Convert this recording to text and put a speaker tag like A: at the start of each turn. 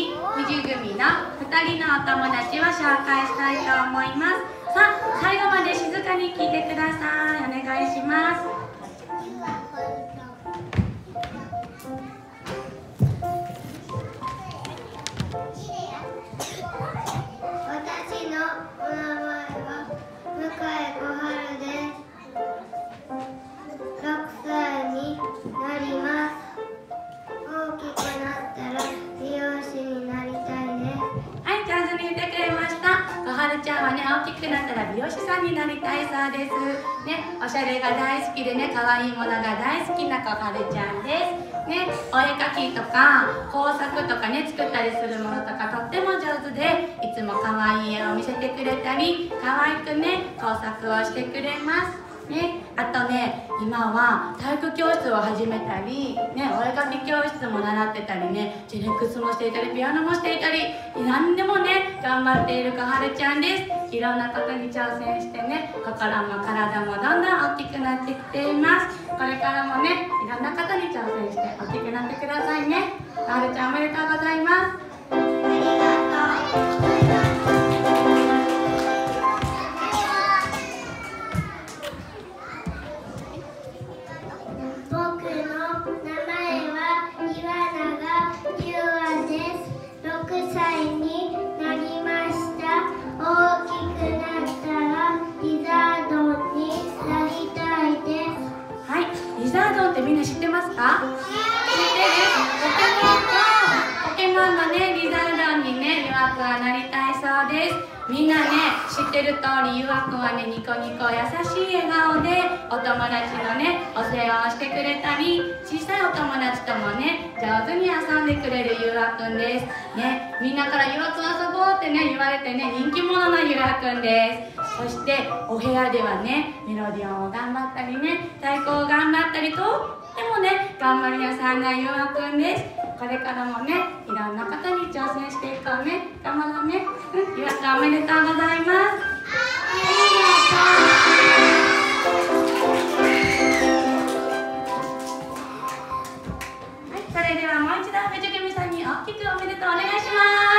A: に藤組の2人のお友達を紹介したいと思います。さあ、最後まで静かに聞いてください。お願いします。
B: 私のお名前は向井小春です。6歳になります。大きくなったら美容師になりたいです。
A: はい、上手に言ってくれました。小春ちゃんはね、大きくなったら美容師さんになりたいそうです。ね、おしゃれが大好きでね、可愛いものが大好きな小春ちゃんです。ね、お絵描きとか工作とかね、作ったりするものとかとっても上手で、いつも可愛い絵を見せてくれたり、可愛くね、工作をしてくれます。ね、あとね、今は体育教室を始めたり、ね、お絵描き教室も習ってたりね、ジェネックスもしていたり、ピアノもしていたり、何でもね、頑張っている小春ちゃんです。いろんなことに挑戦してね、心も体もどんどん大きくなってきています。これからもね、いろんなことに挑戦して大きくなってくださいね。小春ちゃんおめでとうございます。
B: ありがとう。
A: みんな知ってますか？知ってる？ポケモンのね、リザードンにね、ゆあくんはなりたいそうです。みんなね、知ってる通り、ゆあくんはね、ニコニコ優しい笑顔でお友達のね、お世話をしてくれたり、小さいお友達ともね、上手に遊んでくれるゆあくんです。ね、みんなからゆあくん遊ぼうってね、言われてね、人気者のゆあくんです。そしてお部屋ではね、メロディオンを頑張ったりね、太鼓を頑張ったりとってもね、頑張り屋さんなゆあくんです。これからもね、いろんなことに挑戦していこうね。頑張ろうね。ゆあくんおめでとうございます。はい、それではもう一度藤組さんに大きくおめでとうお願いします。